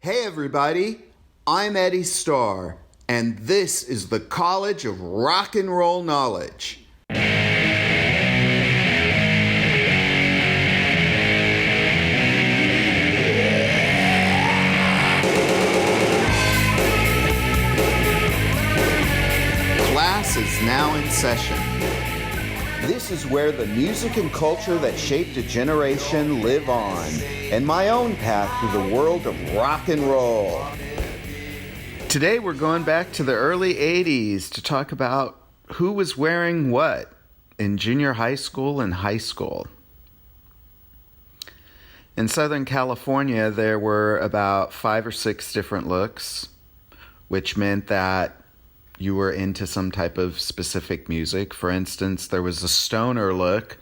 Hey everybody, I'm Eddie Starr, and this is the College of Rock and Roll Knowledge. Class is now in session. This is where the music and culture that shaped a generation live on, and my own path through the world of rock and roll. Today we're going back to the early 80s to talk about who was wearing what in junior high school and high school. In Southern California, there were about 5 or 6 different looks, which meant that you were into some type of specific music. For instance, there was a stoner look,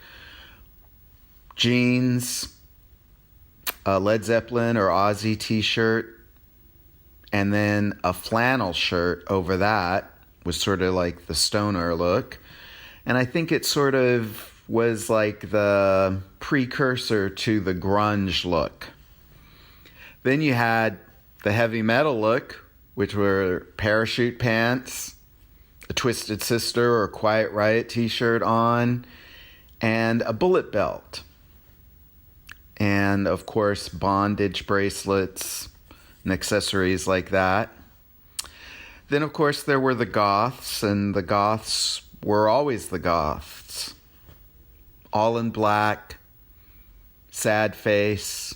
jeans, a Led Zeppelin or Ozzy t-shirt, and then a flannel shirt over that was sort of like the stoner look. And I think it sort of was like the precursor to the grunge look. Then you had the heavy metal look, which were parachute pants, a Twisted Sister or Quiet Riot t-shirt on, and a bullet belt. And, of course, bondage bracelets and accessories like that. Then, of course, there were the Goths, and the Goths were always the Goths. All in black, sad face,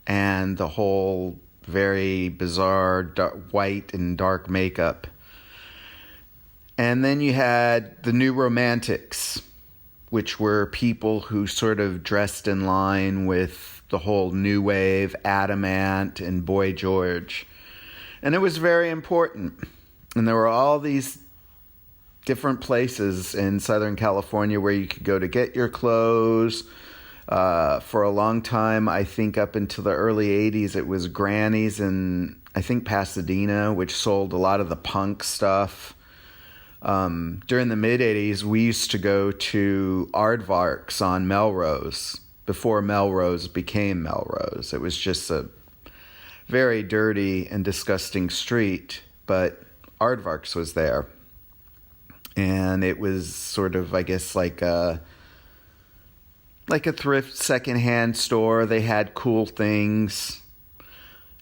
and the whole very bizarre white and dark makeup. And then you had the New Romantics, which were people who sort of dressed in line with the whole new wave, Adamant and Boy George. And it was very important. And there were all these different places in Southern California where you could go to get your clothes. For a long time, I think up until the early 80s, it was Granny's in, I think, Pasadena, which sold a lot of the punk stuff. During the mid-80s, we used to go to Aardvark's on Melrose, before Melrose became Melrose. It was just a very dirty and disgusting street, but Aardvark's was there. And it was sort of, I guess, like a thrift secondhand store. They had cool things,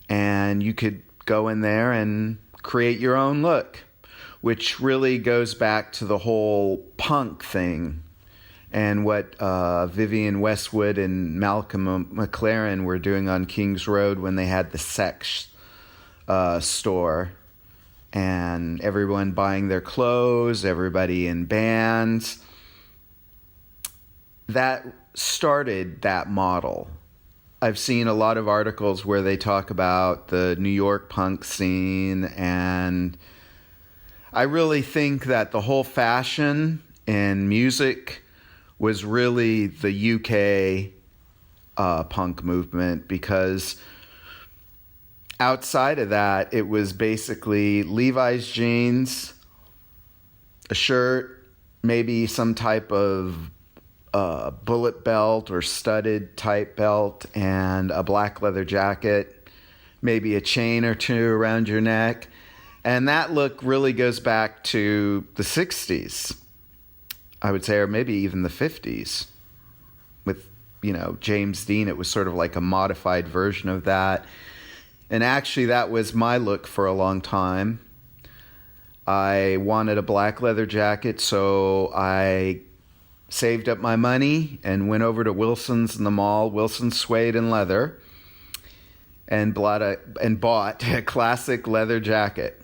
and you could go in there and create your own look, which really goes back to the whole punk thing and what Vivienne Westwood and Malcolm McLaren were doing on Kings Road when they had the sex store, and everyone buying their clothes, everybody in bands. That started that model. I've seen a lot of articles where they talk about the New York punk scene, and I really think that the whole fashion and music was really the UK punk movement, because outside of that, it was basically Levi's jeans, a shirt, maybe some type of bullet belt or studded type belt, and a black leather jacket, maybe a chain or two around your neck. And that look really goes back to the 60s, I would say, or maybe even the 50s. With, James Dean, it was sort of like a modified version of that. And actually, that was my look for a long time. I wanted a black leather jacket, so I saved up my money and went over to Wilson's in the mall, Wilson's Suede and Leather, and bought a classic leather jacket.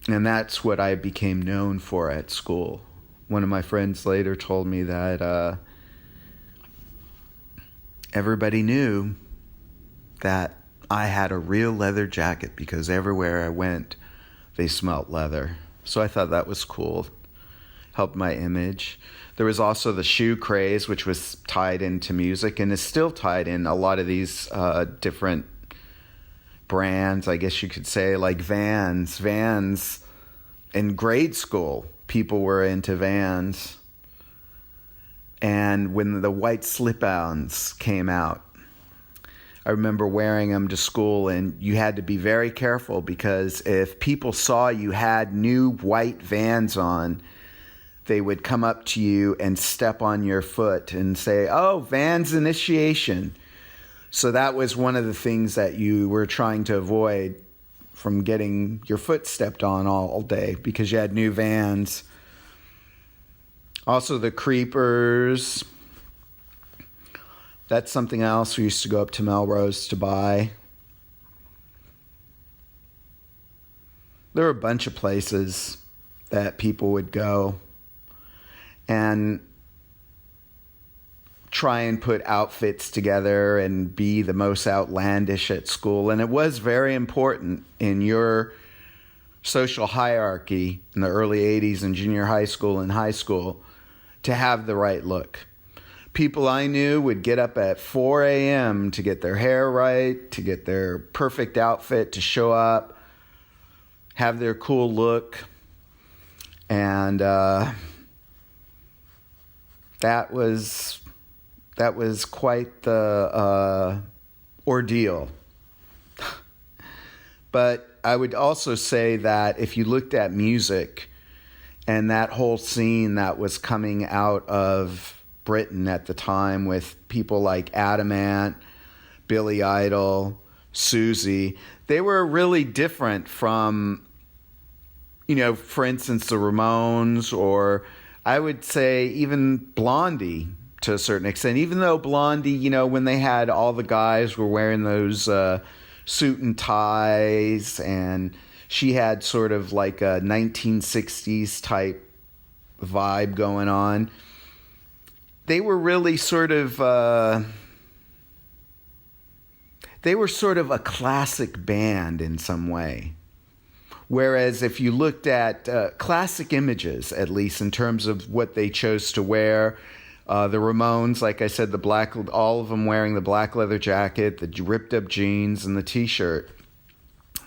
And that's what I became known for at school. One of my friends later told me that everybody knew that I had a real leather jacket because everywhere I went, they smelt leather. So I thought that was cool. Helped my image. There was also the shoe craze, which was tied into music and is still tied in a lot of these different brands, I guess you could say, like Vans. Vans, in grade school, people were into Vans. And when the white slip-ons came out, I remember wearing them to school, and you had to be very careful because if people saw you had new white Vans on, they would come up to you and step on your foot and say, "Oh, Vans initiation." So that was one of the things that you were trying to avoid, from getting your foot stepped on all day, because you had new Vans. Also the creepers. That's something else we used to go up to Melrose to buy. There were a bunch of places that people would go and try and put outfits together and be the most outlandish at school. And it was very important in your social hierarchy in the early 80s in junior high school and high school to have the right look. People I knew would get up at 4 a.m. to get their hair right, to get their perfect outfit, to show up, have their cool look. And that was quite the ordeal. But I would also say that if you looked at music and that whole scene that was coming out of Britain at the time with people like Adamant, Billy Idol, Susie, they were really different from, for instance, the Ramones, or I would say even Blondie to a certain extent. Even though Blondie, when they had all the guys were wearing those suit and ties, and she had sort of like a 1960s type vibe going on, they were really sort of a classic band in some way. Whereas if you looked at classic images, at least in terms of what they chose to wear, the Ramones, like I said, all of them wearing the black leather jacket, the ripped up jeans, and the t-shirt.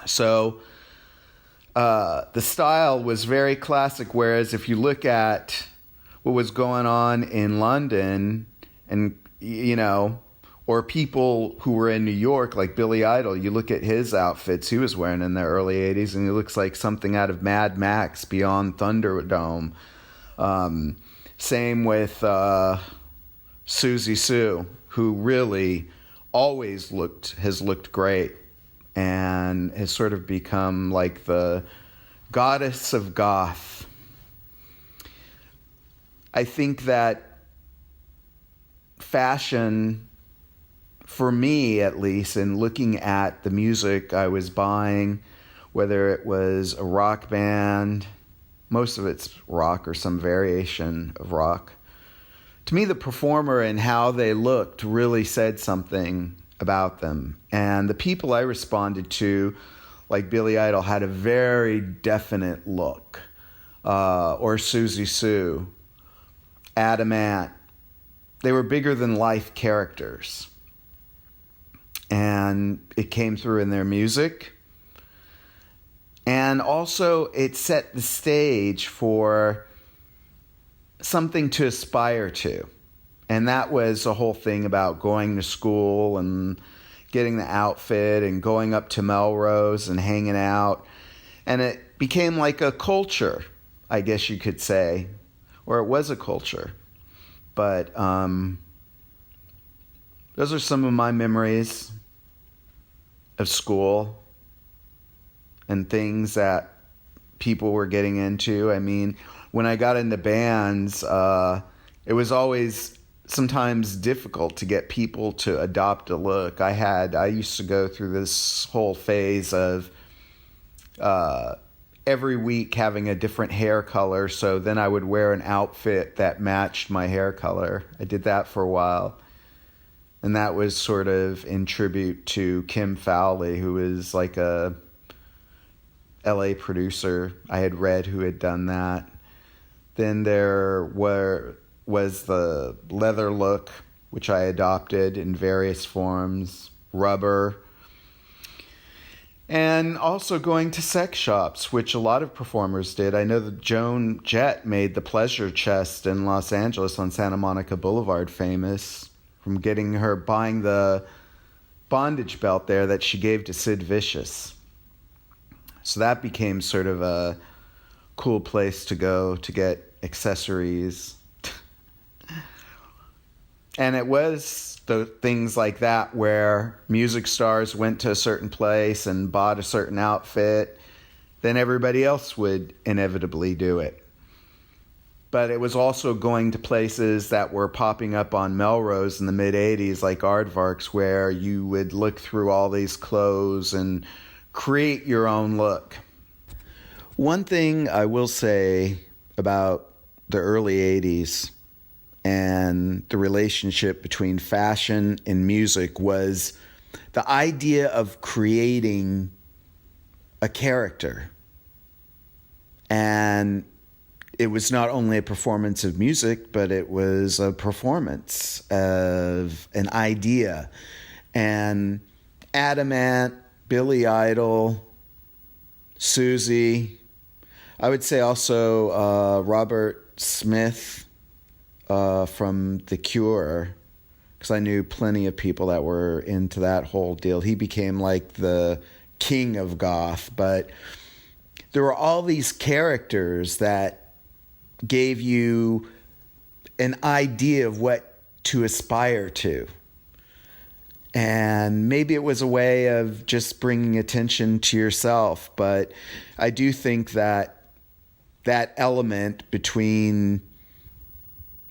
So the style was very classic. Whereas if you look at what was going on in London, and or people who were in New York, like Billy Idol, you look at his outfits he was wearing in the early 80s, and he looks like something out of Mad Max Beyond Thunderdome. Same with Susie Sue, who really always has looked great and has sort of become like the goddess of goth. I think that fashion, for me at least, in looking at the music I was buying, whether it was a rock band, most of it's rock or some variation of rock, to me the performer and how they looked really said something about them. And the people I responded to, like Billy Idol, had a very definite look, or Susie Sue, Adamant. They were bigger than life characters, and it came through in their music. And also it set the stage for something to aspire to. And that was the whole thing about going to school and getting the outfit and going up to Melrose and hanging out. And it became like a culture, I guess you could say, or it was a culture. But those are some of my memories of school and things that people were getting into. I mean, when I got into bands, it was always sometimes difficult to get people to adopt a look. I used to go through this whole phase of every week having a different hair color, so then I would wear an outfit that matched my hair color. I did that for a while. And that was sort of in tribute to Kim Fowley, who is like a LA producer I had read who had done that. Then there was the leather look, which I adopted in various forms, rubber, and also going to sex shops, which a lot of performers did. I know that Joan Jett made the Pleasure Chest in Los Angeles on Santa Monica Boulevard famous from buying the bondage belt there that she gave to Sid Vicious. So that became sort of a cool place to go to get accessories. And it was the things like that where music stars went to a certain place and bought a certain outfit, then everybody else would inevitably do it. But it was also going to places that were popping up on Melrose in the mid-'80s, like Aardvarks, where you would look through all these clothes and create your own look. One thing I will say about the early 80s and the relationship between fashion and music was the idea of creating a character. And it was not only a performance of music, but it was a performance of an idea. And Adamant, Billy Idol, Susie, I would say also Robert Smith from The Cure, because I knew plenty of people that were into that whole deal. He became like the king of goth, but there were all these characters that gave you an idea of what to aspire to. And maybe it was a way of just bringing attention to yourself, but I do think that that element between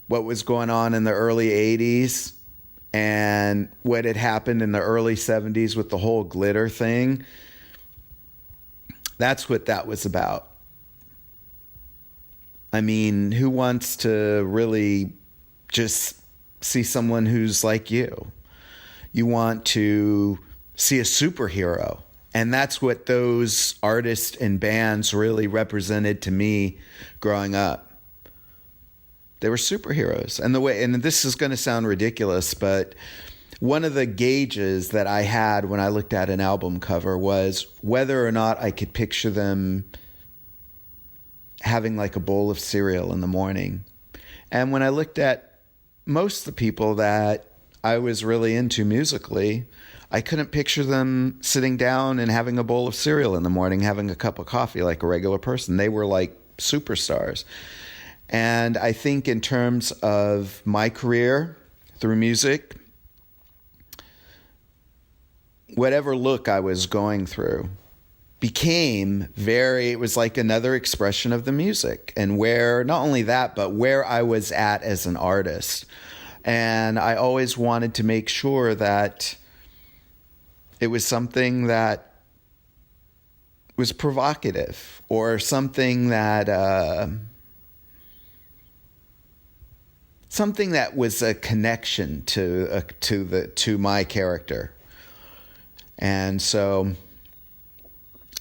what was going on in the early 80s and what had happened in the early 70s with the whole glitter thing, that's what that was about. I mean, who wants to really just see someone who's like you? You want to see a superhero. And that's what those artists and bands really represented to me growing up. They were superheroes. And this is going to sound ridiculous, but one of the gauges that I had when I looked at an album cover was whether or not I could picture them having like a bowl of cereal in the morning. And when I looked at most of the people that I was really into musically, I couldn't picture them sitting down and having a bowl of cereal in the morning, having a cup of coffee like a regular person. They were like superstars. And I think in terms of my career through music, whatever look I was going through it was like another expression of the music, and where, not only that, but where I was at as an artist. And I always wanted to make sure that it was something that was provocative, or something that was a connection to my character. And so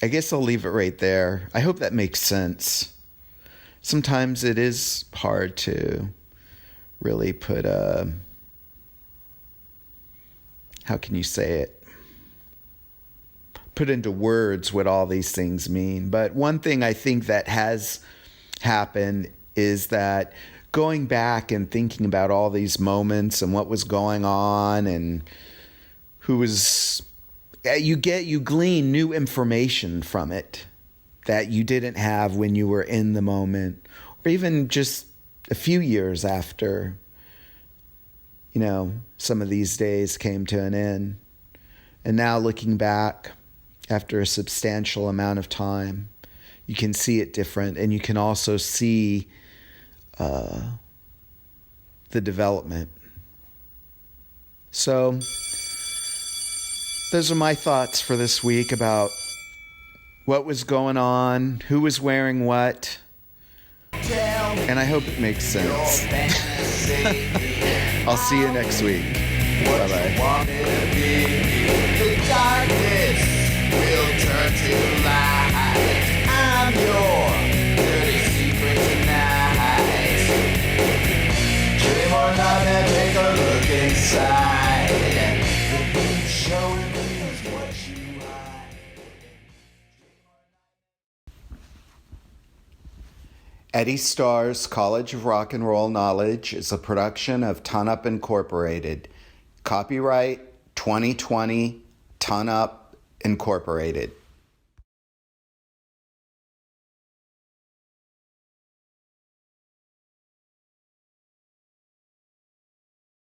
I guess I'll leave it right there. I hope that makes sense. Sometimes it is hard to really put how can you say it? Put into words what all these things mean. But one thing I think that has happened is that going back and thinking about all these moments and what was going on and who was... You glean new information from it that you didn't have when you were in the moment, or even just a few years after, some of these days came to an end. And now looking back after a substantial amount of time, you can see it different, and you can also see the development. So those are my thoughts for this week about what was going on, who was wearing what, and I hope it makes sense. I'll see you next week. Bye-bye. The darkness will turn to light. I'm your dirty secret tonight. Dream or not, then take a look inside. Eddie Starr's College of Rock and Roll Knowledge is a production of Ton Up Incorporated. Copyright 2020 Ton Up Incorporated.